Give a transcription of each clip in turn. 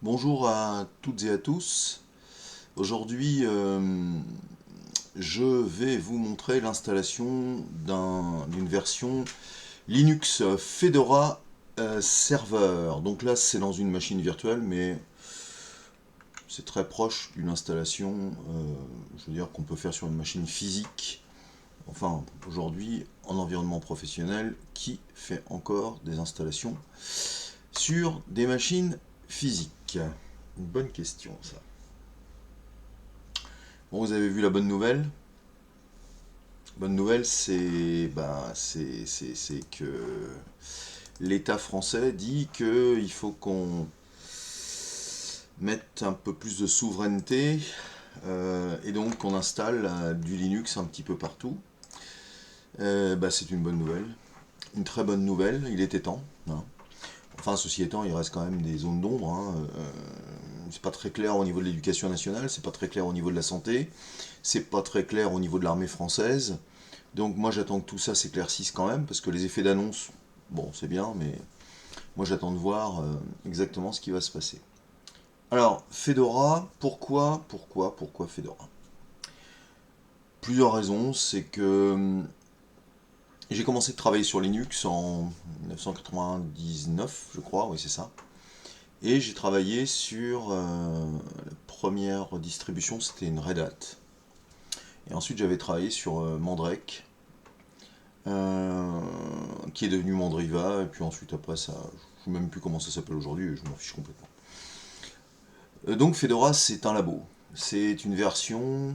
Bonjour à toutes et à tous. Aujourd'hui, je vais vous montrer l'installation d'une version Linux Fedora Server. Donc là, c'est dans une machine virtuelle, mais c'est très proche d'une installation, je veux dire, qu'on peut faire sur une machine physique. Enfin, aujourd'hui, en environnement professionnel, qui fait encore des installations sur des machines physiques? Une bonne question, ça. Bon, vous avez vu la bonne nouvelle. Bonne nouvelle, c'est que l'État français dit qu'il faut qu'on mette un peu plus de souveraineté et donc qu'on installe du Linux un petit peu partout. C'est une bonne nouvelle, une très bonne nouvelle. Il était temps, hein. Enfin, ceci étant, il reste quand même des zones d'ombre, hein. C'est pas très clair au niveau de l'éducation nationale, c'est pas très clair au niveau de la santé, c'est pas très clair au niveau de l'armée française. Donc moi j'attends que tout ça s'éclaircisse quand même, parce que les effets d'annonce, bon c'est bien, mais moi j'attends de voir exactement ce qui va se passer. Alors, Fedora, pourquoi Fedora? Plusieurs raisons, c'est que j'ai commencé de travailler sur Linux en 1999, je crois, oui c'est ça. Et j'ai travaillé sur la première distribution, c'était une Red Hat. Et ensuite j'avais travaillé sur Mandrake, euh, qui est devenu Mandriva, et puis ensuite après ça, je ne sais même plus comment ça s'appelle aujourd'hui, et je m'en fiche complètement. Donc Fedora c'est un labo, c'est une version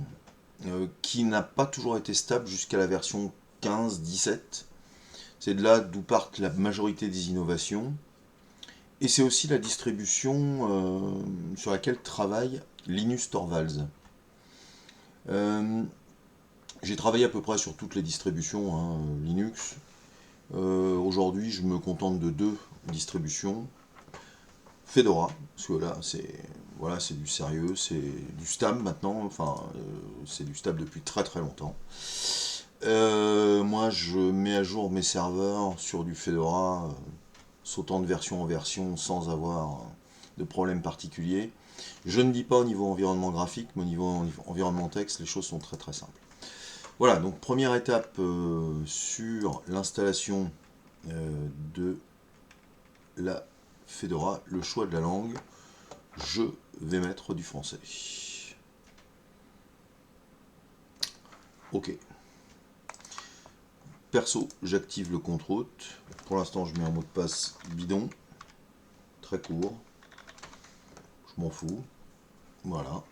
qui n'a pas toujours été stable jusqu'à la version 15-17. C'est de là d'où partent la majorité des innovations, et c'est aussi la distribution sur laquelle travaille Linus Torvalds. Euh, j'ai travaillé à peu près sur toutes les distributions, hein, Linux. Aujourd'hui, je me contente de deux distributions. Fedora, parce que là, c'est du sérieux, c'est du stable maintenant. Enfin, c'est du stable depuis très très longtemps. Moi, je mets à jour mes serveurs sur du Fedora, sautant de version en version sans avoir de problème particulier. Je ne dis pas au niveau environnement graphique, mais au niveau environnement texte, les choses sont très très simples. Voilà, donc première étape sur l'installation de la Fedora, le choix de la langue. Je vais mettre du français. Ok. Perso, j'active le compte route. Pour l'instant, je mets un mot de passe bidon, très court. Je m'en fous. Voilà.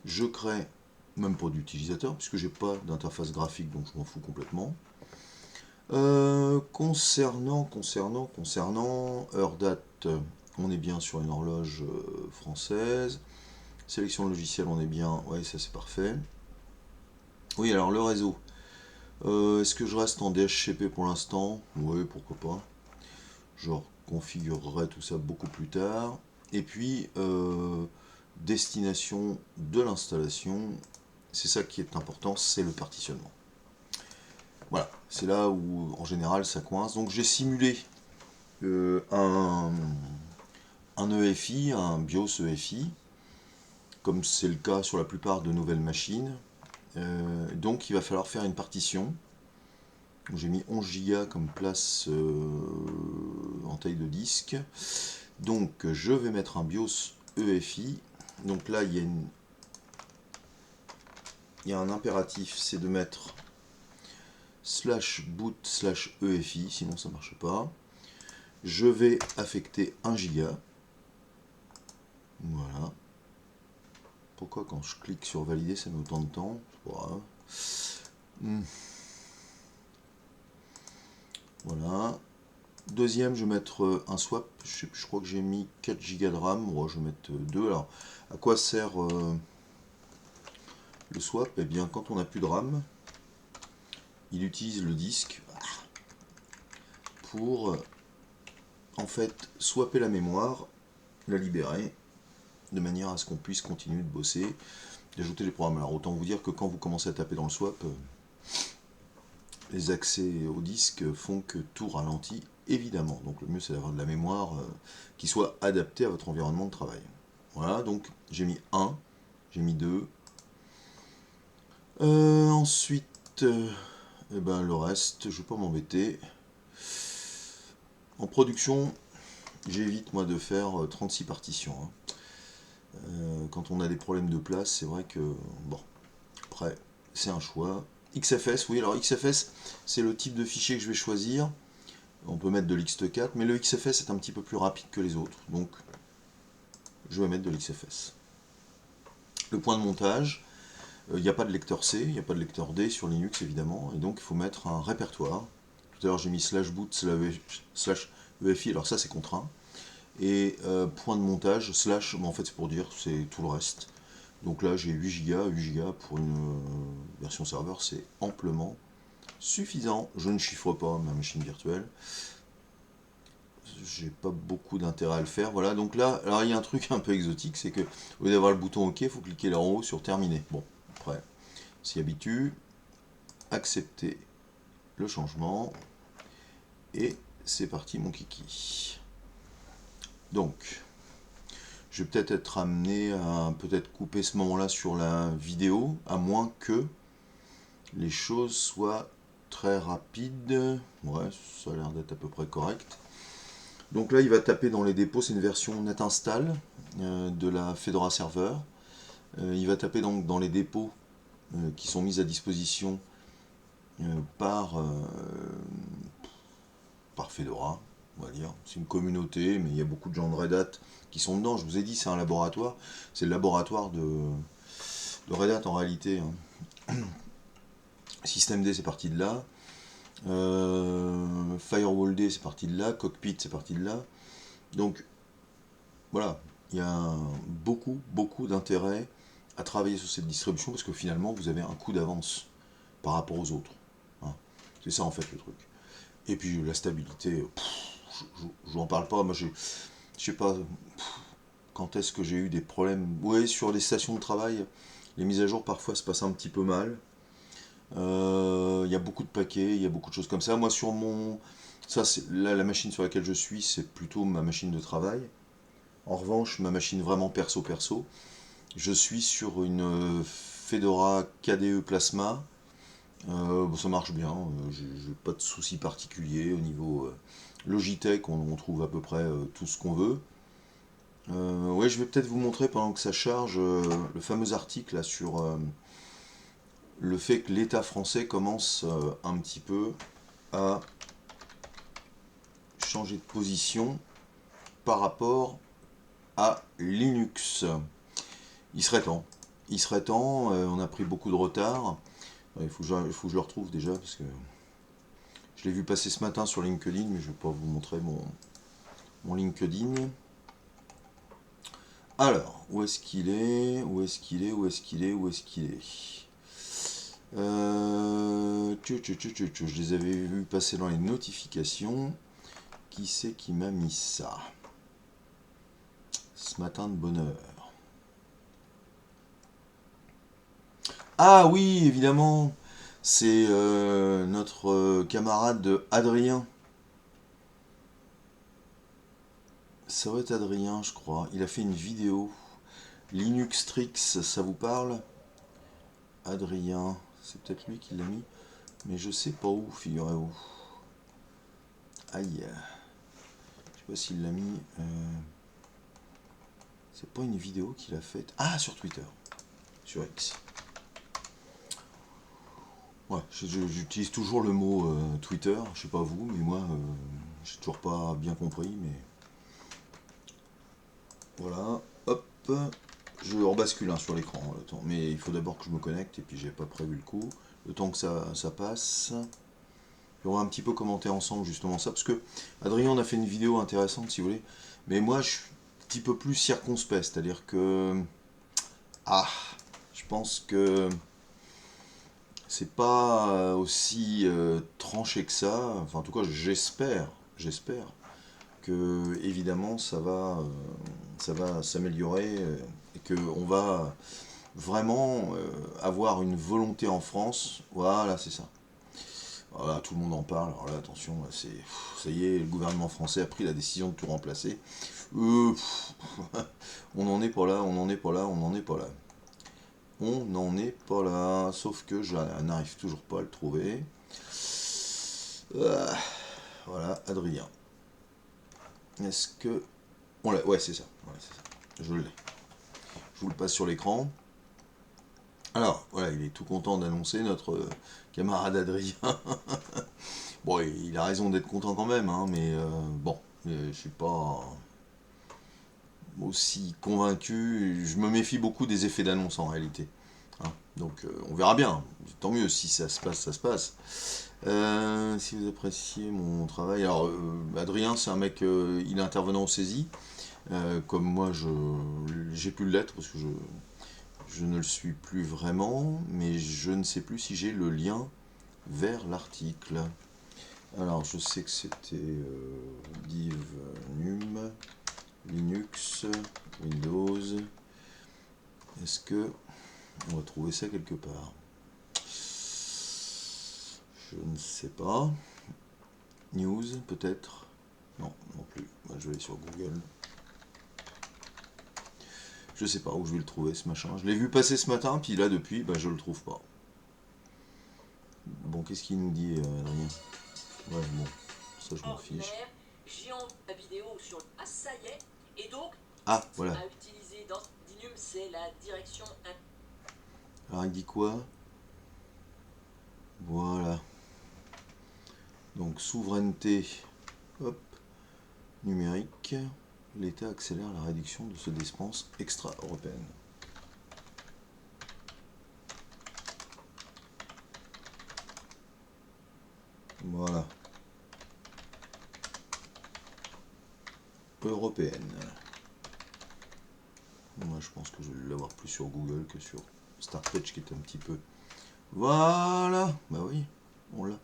Je crée même pas d'utilisateur puisque j'ai pas d'interface graphique, donc je m'en fous complètement. Concernant heure date, on est bien sur une horloge française. Sélection de logiciel, on est bien. Ouais, ça c'est parfait. Oui, alors le réseau. Est-ce que je reste en DHCP pour l'instant? Oui, pourquoi pas. Je configurerai tout ça beaucoup plus tard. Et puis, destination de l'installation, c'est ça qui est important, c'est le partitionnement. Voilà, c'est là où en général ça coince. Donc j'ai simulé un EFI, un BIOS EFI, comme c'est le cas sur la plupart de nouvelles machines. Donc il va falloir faire une partition. J'ai mis 11 Go comme place en taille de disque. Donc je vais mettre un BIOS EFI. Donc là il y a un impératif, c'est de mettre slash boot slash EFI, sinon ça ne marche pas. Je vais affecter 1 giga. Voilà. Pourquoi quand je clique sur valider ça met autant de temps? Voilà. Voilà. Deuxième, je vais mettre un swap. Je crois que j'ai mis 4 Go de RAM. Bon, je vais mettre 2. Alors, à quoi sert le swap? Eh bien, quand on n'a plus de RAM, il utilise le disque pour en fait swapper la mémoire, la libérer, de manière à ce qu'on puisse continuer de bosser, d'ajouter les programmes. Alors, autant vous dire que quand vous commencez à taper dans le swap, les accès au disque font que tout ralentit évidemment. Donc le mieux c'est d'avoir de la mémoire qui soit adaptée à votre environnement de travail. Voilà, donc j'ai mis 1, j'ai mis 2. Ensuite, eh ben, le reste, je ne vais pas m'embêter. En production, j'évite moi de faire 36 partitions. Hein. Quand on a des problèmes de place, c'est vrai que, bon, après, c'est un choix. XFS, oui, alors XFS, c'est le type de fichier que je vais choisir. On peut mettre de l'Xt4, mais le XFS est un petit peu plus rapide que les autres, donc je vais mettre de l'XFS. Le point de montage, il n'y a pas de lecteur C, il n'y a pas de lecteur D sur Linux évidemment, et donc il faut mettre un répertoire. Tout à l'heure j'ai mis /boot /EFI, alors ça c'est contraint. Et point de montage, / bon, en fait c'est pour dire, c'est tout le reste. Donc là j'ai 8 Go, 8 Go pour une version serveur, c'est amplement suffisant. Je ne chiffre pas ma machine virtuelle. J'ai pas beaucoup d'intérêt à le faire. Voilà, donc là, alors il y a un truc un peu exotique, c'est que au lieu d'avoir le bouton OK, il faut cliquer là en haut sur terminer. Bon, après, on s'y habitue, accepter le changement, et c'est parti mon kiki. Donc, je vais peut-être être amené à peut-être couper ce moment-là sur la vidéo, à moins que les choses soient très rapides. Ouais, ça a l'air d'être à peu près correct. Donc là, il va taper dans les dépôts, c'est une version netinstall de la Fedora Server. Il va taper donc dans les dépôts qui sont mis à disposition par Fedora, on va dire. C'est une communauté, mais il y a beaucoup de gens de Red Hat qui sont dedans. Je vous ai dit, c'est un laboratoire. C'est le laboratoire de Red Hat en réalité. Hein. Systemd, c'est parti de là. FirewallD, c'est parti de là. Cockpit, c'est parti de là. Donc, voilà, il y a beaucoup d'intérêt à travailler sur cette distribution parce que finalement, vous avez un coup d'avance par rapport aux autres. Hein. C'est ça en fait le truc. Et puis la stabilité, je n'en parle pas. Moi, je sais pas quand est-ce que j'ai eu des problèmes. Oui, sur les stations de travail, les mises à jour parfois se passent un petit peu mal. Il y a beaucoup de paquets, il y a beaucoup de choses comme ça. Moi, sur mon. Ça, là, la machine sur laquelle je suis, c'est plutôt ma machine de travail. En revanche, ma machine vraiment perso, je suis sur une Fedora KDE Plasma. Ça marche bien, j'ai pas de soucis particuliers au niveau Logitech, on trouve à peu près tout ce qu'on veut. Ouais, je vais peut-être vous montrer pendant que ça charge le fameux article là, sur le fait que l'État français commence un petit peu à changer de position par rapport à Linux. Il serait temps. Il serait temps, on a pris beaucoup de retard. Il faut que je le retrouve déjà parce que je l'ai vu passer ce matin sur LinkedIn, mais je ne vais pas vous montrer mon LinkedIn. Alors, où est-ce qu'il est? Où est-ce qu'il est? Où est-ce qu'il est? Où est-ce qu'il est? Je les avais vus passer dans les notifications. Qui c'est qui m'a mis ça? Ce matin de bonne heure. Ah oui, évidemment, c'est notre camarade Adrien. Ça va être Adrien, je crois. Il a fait une vidéo. Linux Tricks, ça vous parle? Adrien, c'est peut-être lui qui l'a mis, mais je sais pas où, figurez-vous. Aïe. Je sais pas s'il l'a mis. C'est pas une vidéo qu'il a faite. Ah, sur Twitter. Sur X. Ouais, j'utilise toujours le mot Twitter. Je sais pas vous, mais moi, j'ai toujours pas bien compris, mais. Voilà. Hop. Je rebascule hein, sur l'écran le temps. Mais il faut d'abord que je me connecte et puis j'ai pas prévu le coup. Le temps que ça passe. Et on va un petit peu commenter ensemble justement ça. Parce que Adrien on a fait une vidéo intéressante si vous voulez. Mais moi je suis un petit peu plus circonspect. C'est-à-dire que. Ah, je pense que c'est pas aussi tranché que ça. Enfin en tout cas j'espère que évidemment ça va s'améliorer et qu'on va vraiment avoir une volonté en France. Voilà, c'est ça. Voilà, tout le monde en parle. Alors là, attention, là, ça y est, le gouvernement français a pris la décision de tout remplacer. Pff, on n'en est pas là, on n'en est pas là, on n'en est pas là. On n'en est pas là, sauf que je n'arrive toujours pas à le trouver. Ah, voilà, Adrien. Est-ce que... Ouais, c'est ça. Ouais, c'est ça. Je l'ai. Je vous le passe sur l'écran. Alors, voilà, il est tout content d'annoncer notre camarade Adrien. Bon, il a raison d'être content quand même, hein, mais bon, je suis pas aussi convaincu. Je me méfie beaucoup des effets d'annonce en réalité. Hein. Donc, on verra bien. Tant mieux, si ça se passe, ça se passe. Si vous appréciez mon travail, alors Adrien, c'est un mec, il est intervenant au saisie, comme moi, j'ai pu l'être parce que je ne le suis plus vraiment, mais je ne sais plus si j'ai le lien vers l'article. Alors, je sais que c'était div num, Linux, Windows. Est-ce que on va trouver ça quelque part? Je ne sais pas. News, peut-être? Non, non plus. Bah, je vais aller sur Google. Je sais pas où je vais le trouver, ce machin. Je l'ai vu passer ce matin, puis là, depuis, bah, je le trouve pas. Bon, qu'est-ce qu'il nous dit, Adrien? Ouais, bon, ça, je m'en fiche. La vidéo sur... Ah, ça y est. Et donc, Ah, voilà. à utiliser dans Dinum, c'est la direction... Alors, il dit quoi? Voilà. Donc, souveraineté, hop, numérique. L'État accélère la réduction de ce dépenses extra-européennes. Voilà. Européenne. Moi, je pense que je vais l'avoir plus sur Google que sur Startpage, qui est un petit peu... Voilà. Bah oui, on l'a.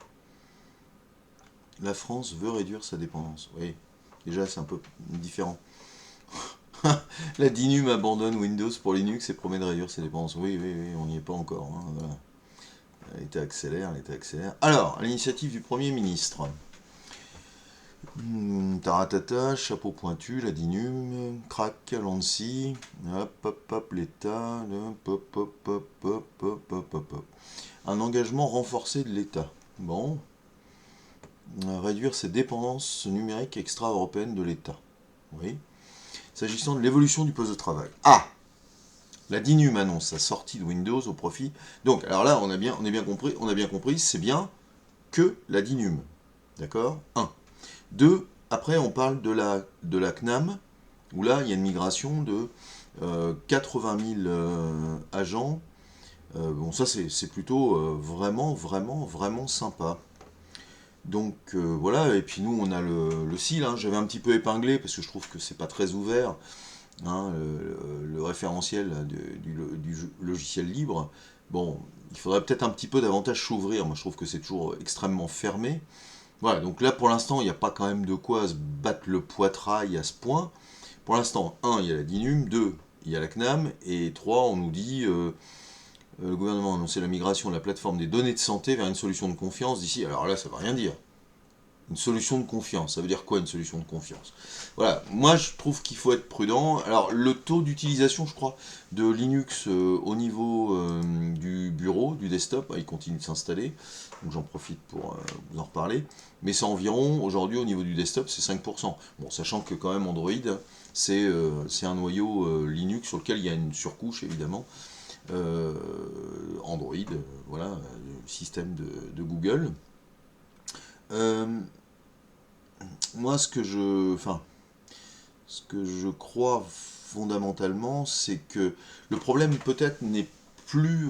La France veut réduire sa dépendance. Oui, déjà, c'est un peu différent. La DINUM abandonne Windows pour Linux et promet de réduire ses dépendances. Oui, oui, oui, on n'y est pas encore. Hein, voilà. L'État accélère, l'État accélère. Alors, à l'initiative du Premier ministre. Taratata, chapeau pointu, la DINUM, crac, l'ANSI, hop, hop, hop, l'État, hop, hop, hop, hop, hop, hop, hop, hop. Un engagement renforcé de l'État. Bon. Réduire ses dépendances numériques extra-européennes de l'État. Oui. S'agissant de l'évolution du poste de travail. Ah, la DINUM annonce sa sortie de Windows au profit. Donc, alors là, on a bien compris, c'est bien que la DINUM. D'accord. 1. 2. Après, on parle de la CNAM, où là, il y a une migration de 80 000 agents. Bon, ça, c'est plutôt vraiment, vraiment, vraiment sympa. Donc voilà, et puis nous on a le CIL, hein. J'avais un petit peu épinglé parce que je trouve que c'est pas très ouvert, hein, le référentiel du logiciel libre. Bon, il faudrait peut-être un petit peu davantage s'ouvrir, moi je trouve que c'est toujours extrêmement fermé. Voilà, donc là pour l'instant il n'y a pas quand même de quoi se battre le poitrail à ce point. Pour l'instant, 1, il y a la DINUM, 2, il y a la CNAM, et 3, on nous dit le gouvernement a annoncé la migration de la plateforme des données de santé vers une solution de confiance d'ici. Alors là, ça ne veut rien dire. Une solution de confiance. Ça veut dire quoi une solution de confiance? Voilà, moi je trouve qu'il faut être prudent. Alors le taux d'utilisation, je crois, de Linux au niveau du bureau, du desktop, il continue de s'installer. Donc j'en profite pour vous en reparler. Mais c'est environ, aujourd'hui au niveau du desktop, c'est 5%. Bon, sachant que quand même Android, c'est un noyau Linux sur lequel il y a une surcouche évidemment. Android, voilà, le système de Google. Euh, Moi, ce que je crois fondamentalement, c'est que le problème peut-être n'est plus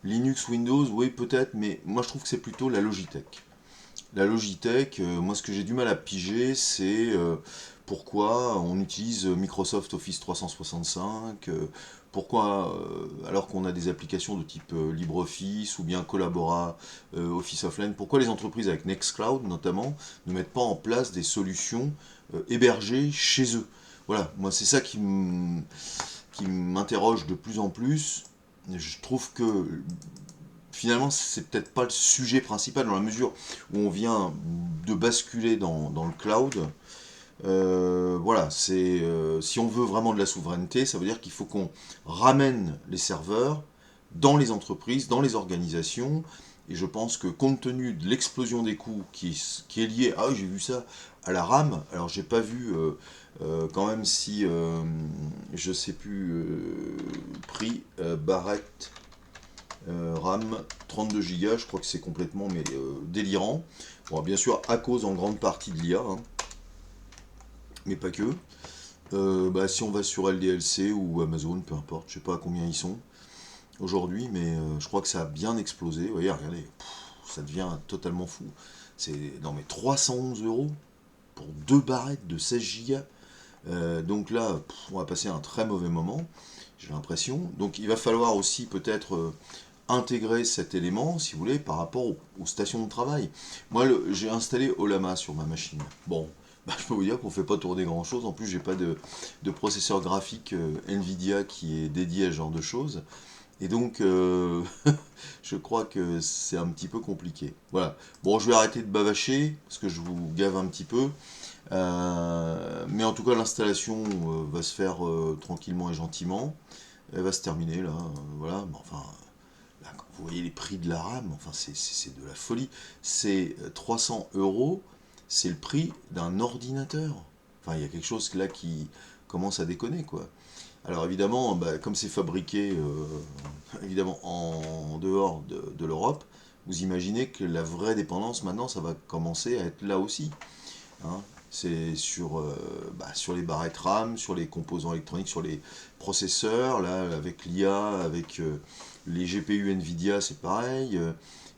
Linux, Windows, oui peut-être, mais moi je trouve que c'est plutôt la Logitech. La Logitech, moi ce que j'ai du mal à piger, c'est pourquoi on utilise Microsoft Office 365, pourquoi, alors qu'on a des applications de type LibreOffice ou bien Collabora, Office Offline, pourquoi les entreprises avec Nextcloud notamment ne mettent pas en place des solutions hébergées chez eux. Voilà, moi c'est ça qui m'interroge de plus en plus. Je trouve que finalement, c'est peut-être pas le sujet principal dans la mesure où on vient de basculer dans le cloud. Voilà, si on veut vraiment de la souveraineté, ça veut dire qu'il faut qu'on ramène les serveurs dans les entreprises, dans les organisations. Et je pense que compte tenu de l'explosion des coûts qui est liée, ah oui, j'ai vu ça, à la RAM, alors j'ai pas vu quand même si, je sais plus, prix, Barrett, RAM 32 Go, je crois que c'est complètement mais, délirant. Bon, bien sûr, à cause en grande partie de l'IA, hein, mais pas que. Bah, si on va sur LDLC ou Amazon, peu importe, je sais pas à combien ils sont aujourd'hui, mais je crois que ça a bien explosé. Vous voyez, regardez, ça devient totalement fou. C'est non mais 311 euros pour deux barrettes de 16 gigas. Donc là, on va passer un très mauvais moment, j'ai l'impression. Donc il va falloir aussi peut-être intégrer cet élément, si vous voulez, par rapport aux stations de travail. Moi, j'ai installé Olama sur ma machine. Bon, bah, je peux vous dire qu'on ne fait pas tourner grand-chose. En plus, j'ai pas de processeur graphique Nvidia qui est dédié à ce genre de choses. Et donc, je crois que c'est un petit peu compliqué. Voilà. Bon, je vais arrêter de bavacher, parce que je vous gave un petit peu. Mais en tout cas, l'installation va se faire tranquillement et gentiment. Elle va se terminer, là. Voilà. Mais enfin, là, quand vous voyez les prix de la RAM, enfin, c'est de la folie. C'est 300 euros, c'est le prix d'un ordinateur. Enfin, il y a quelque chose là qui commence à déconner, quoi. Alors évidemment, bah, comme c'est fabriqué évidemment en dehors de l'Europe, vous imaginez que la vraie dépendance maintenant, ça va commencer à être là aussi, hein. C'est sur les barrettes RAM, sur les composants électroniques, sur les processeurs, là, avec l'IA, avec les GPU Nvidia, c'est pareil.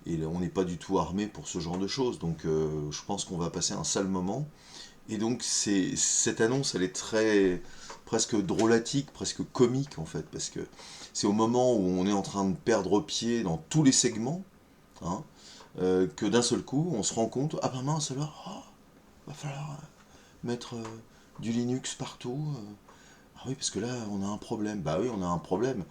Et on n'est pas du tout armé pour ce genre de choses. Donc je pense qu'on va passer un sale moment. Et donc cette annonce, elle est très presque drôlatique, presque comique en fait, parce que c'est au moment où on est en train de perdre pied dans tous les segments, hein, que d'un seul coup, on se rend compte, ah ben mince alors, oh, va falloir mettre du Linux partout. Ah oui, parce que là, on a un problème. Bah oui, on a un problème.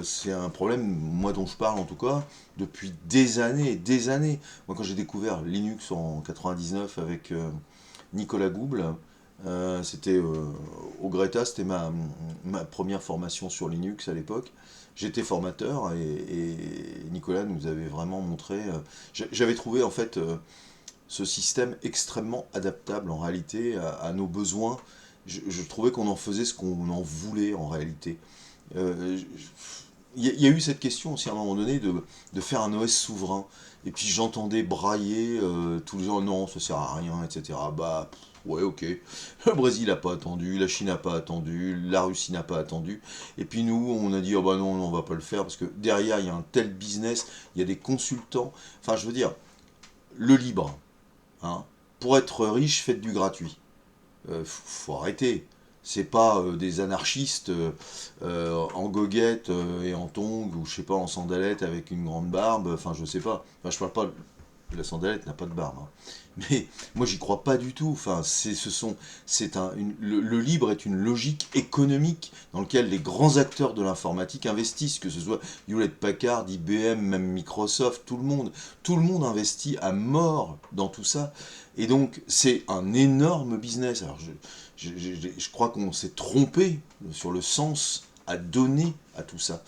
C'est un problème, moi dont je parle en tout cas, depuis des années et des années. Moi, quand j'ai découvert Linux en 99 avec Nicolas Gouble, c'était au Greta, c'était ma première formation sur Linux à l'époque. J'étais formateur et Nicolas nous avait vraiment montré. J'avais trouvé en fait ce système extrêmement adaptable en réalité à nos besoins. Je trouvais qu'on en faisait ce qu'on en voulait en réalité. Euh, il y a eu cette question aussi à un moment donné de faire un OS souverain. Et puis j'entendais brailler tous les gens, non, ça sert à rien, etc. Bah, ouais, ok. Le Brésil n'a pas attendu, la Chine n'a pas attendu, la Russie n'a pas attendu. Et puis nous, on a dit, oh bah non, on va pas le faire parce que derrière, il y a un tel business, il y a des consultants. Enfin, je veux dire, le libre, hein. Pour être riche, faites du gratuit. Faut arrêter. C'est pas des anarchistes en goguette et en tongs ou je sais pas en sandalette avec une grande barbe. Enfin, je sais pas. Enfin, je parle pas. La sandalette n'a pas de barbe, hein. Mais moi, j'y crois pas du tout. Enfin, le libre est une logique économique dans laquelle les grands acteurs de l'informatique investissent, que ce soit Hewlett-Packard, IBM, même Microsoft, tout le monde investit à mort dans tout ça. Et donc, c'est un énorme business. Alors, je crois qu'on s'est trompé sur le sens à donner à tout ça.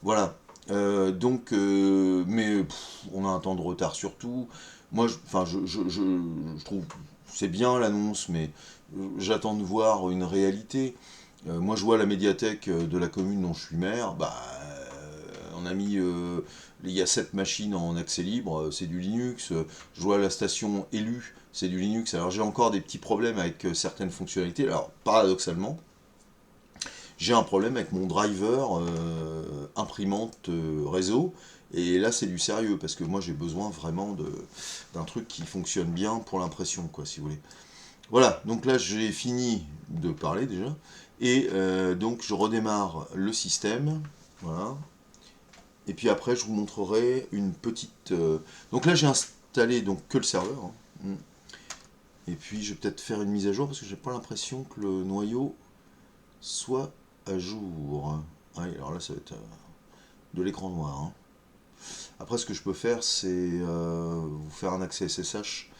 Voilà. Mais on a un temps de retard surtout. Moi, enfin, je trouve c'est bien l'annonce, mais j'attends de voir une réalité. Moi, je vois la médiathèque de la commune dont je suis maire. Bah, on a mis, il y a 7 machines en accès libre, c'est du Linux. Je vois la station élue, c'est du Linux. Alors j'ai encore des petits problèmes avec certaines fonctionnalités. Alors paradoxalement, j'ai un problème avec mon driver imprimante réseau. Et là, c'est du sérieux, parce que moi, j'ai besoin vraiment d'un truc qui fonctionne bien pour l'impression, quoi, si vous voulez. Voilà, donc là, j'ai fini de parler déjà. Et donc, je redémarre le système. Voilà. Et puis après, je vous montrerai une petite... Donc là, j'ai installé donc que le serveur, hein. Et puis, je vais peut-être faire une mise à jour, parce que j'ai pas l'impression que le noyau soit à jour. Ah, alors là, ça va être de l'écran noir, hein. Après, ce que je peux faire, c'est vous faire un accès SSH.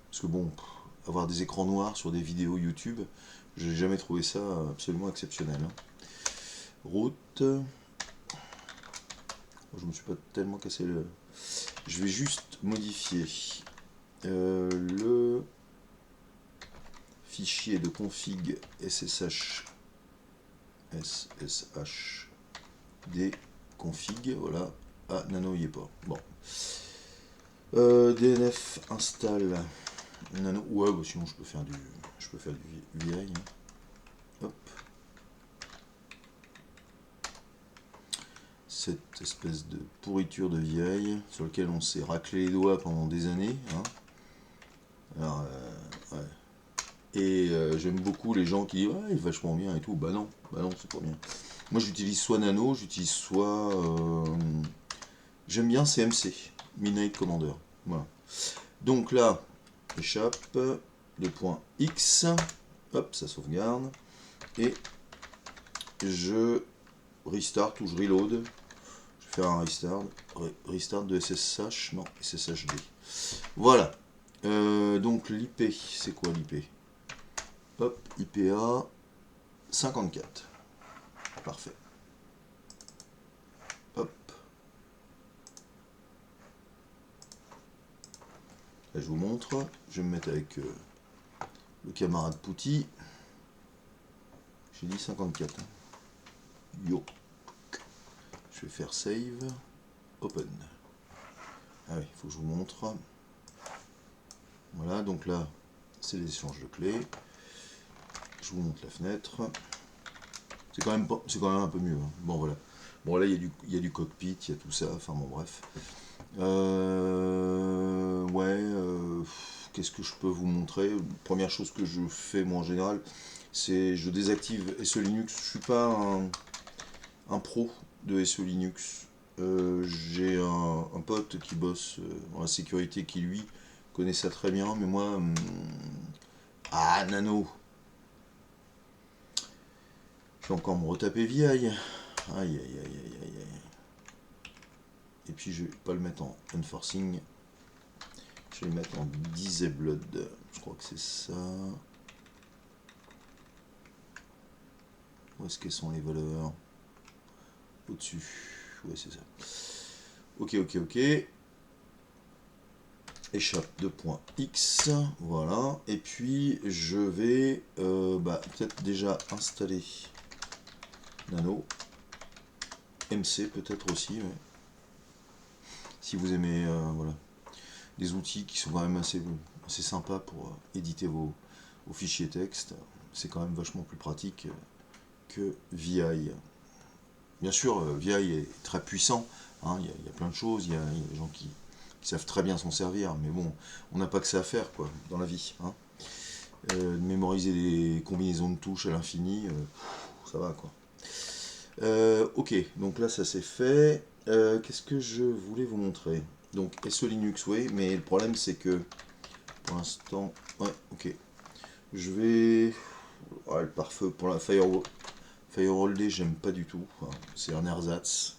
Parce que bon, avoir des écrans noirs sur des vidéos YouTube, j'ai jamais trouvé ça absolument exceptionnel. Hein. Route. Je me suis pas tellement cassé le. Je vais juste modifier le fichier de config SSH des config, voilà. Ah, Nano y est pas. Bon. DNF install Nano. Ouais, bah sinon je peux faire du VI. Hein. Hop. Cette espèce de pourriture de VI sur lequel on s'est raclé les doigts pendant des années. Hein. Alors, ouais. Et j'aime beaucoup les gens qui disent ouais, il est vachement bien et tout. Bah non, c'est pas bien. Moi j'utilise soit Nano, j'utilise soit. J'aime bien CMC, Midnight Commander. Voilà. Donc là, échappe, le point X, hop, ça sauvegarde. Et je restart ou je reload. Je vais faire un restart de SSH, non, SSHD. Voilà. Donc l'IP, c'est quoi l'IP? Hop, IPA 54. Parfait. Hop. Là, je vous montre. Je vais me mettre avec le camarade Pouty. J'ai dit 54. Hein. Yo. Je vais faire save. Open. Ah oui, il faut que je vous montre. Voilà, donc là, c'est les échanges de clés. Je vous montre la fenêtre. C'est quand même un peu mieux. Hein. Bon, voilà. Bon, là, il y a du cockpit, il y a tout ça. Enfin, bon, bref. Qu'est-ce que je peux vous montrer? Première chose que je fais, moi, en général, c'est je désactive SE Linux. Je suis pas un pro de SE Linux. J'ai un pote qui bosse dans la sécurité qui, lui, connaît ça très bien. Mais moi... Ah, Nano. Je vais encore me retaper VI. Aïe, aïe, aïe, aïe, aïe, aïe. Et puis je vais pas le mettre en enforcing. Je vais le mettre en disabled. Je crois que c'est ça. Où est-ce qu'elles sont les valeurs? Au-dessus. Ouais, c'est ça. Ok. Échappe de point X. Voilà. Et puis je vais peut-être déjà installer Nano. MC peut-être aussi. Ouais. Si vous aimez voilà, des outils qui sont quand même assez sympas pour éditer vos fichiers texte, c'est quand même vachement plus pratique que VI. Bien sûr, VI est très puissant, hein, y a plein de choses, il y a des gens qui savent très bien s'en servir, mais bon, on n'a pas que ça à faire quoi, dans la vie. Hein. Mémoriser des combinaisons de touches à l'infini, ça va quoi. Ok, donc là ça c'est fait. Qu'est-ce que je voulais vous montrer? Donc SE Linux, oui, mais le problème c'est que pour l'instant, ouais, ok. Je vais, ouais, le pare-feu pour la Firewall D, j'aime pas du tout. Enfin, c'est un ersatz.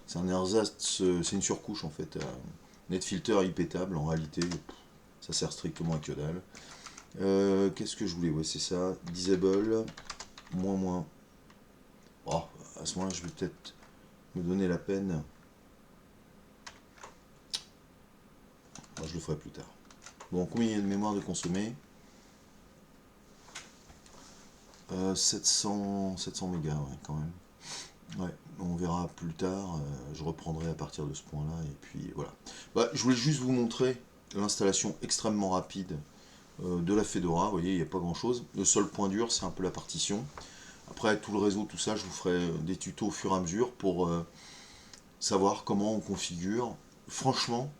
C'est une surcouche en fait. NetFilter IP-table, en réalité, ça sert strictement à que dalle. Qu'est-ce que je voulais? Ouais, c'est ça. Disable, moins. Oh, à ce moment-là, je vais peut-être me donner la peine. Je le ferai plus tard. Bon, combien il y a de mémoire de consommer? 700 mégas, ouais, quand même. Ouais, on verra plus tard. Je reprendrai à partir de ce point-là. Et puis voilà. Je voulais juste vous montrer l'installation extrêmement rapide de la Fedora. Vous voyez, il n'y a pas grand-chose. Le seul point dur, c'est un peu la partition. Après, tout le réseau, tout ça, je vous ferai des tutos au fur et à mesure pour savoir comment on configure. Franchement,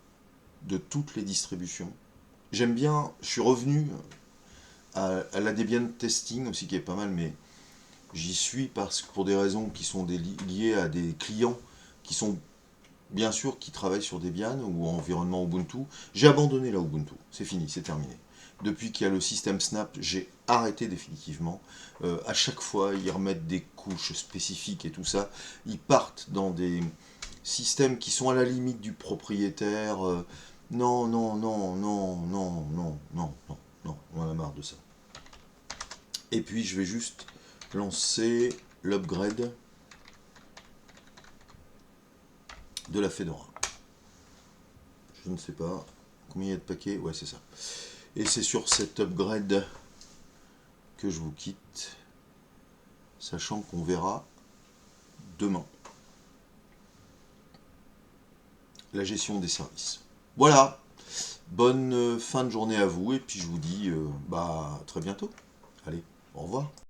de toutes les distributions. J'aime bien, je suis revenu à la Debian Testing aussi qui est pas mal, mais j'y suis parce que pour des raisons qui sont liées à des clients qui sont bien sûr qui travaillent sur Debian ou environnement Ubuntu. J'ai abandonné la Ubuntu, c'est fini, c'est terminé. Depuis qu'il y a le système Snap, j'ai arrêté définitivement. À chaque fois, ils remettent des couches spécifiques et tout ça. Ils partent dans des systèmes qui sont à la limite du propriétaire. Non, non, non, non, non, non, non, non, non, on en a marre de ça. Et puis je vais juste lancer l'upgrade de la Fedora. Je ne sais pas combien il y a de paquets, ouais c'est ça. Et c'est sur cet upgrade que je vous quitte, sachant qu'on verra demain la gestion des services. Voilà, bonne fin de journée à vous, et puis je vous dis à très bientôt. Allez, au revoir.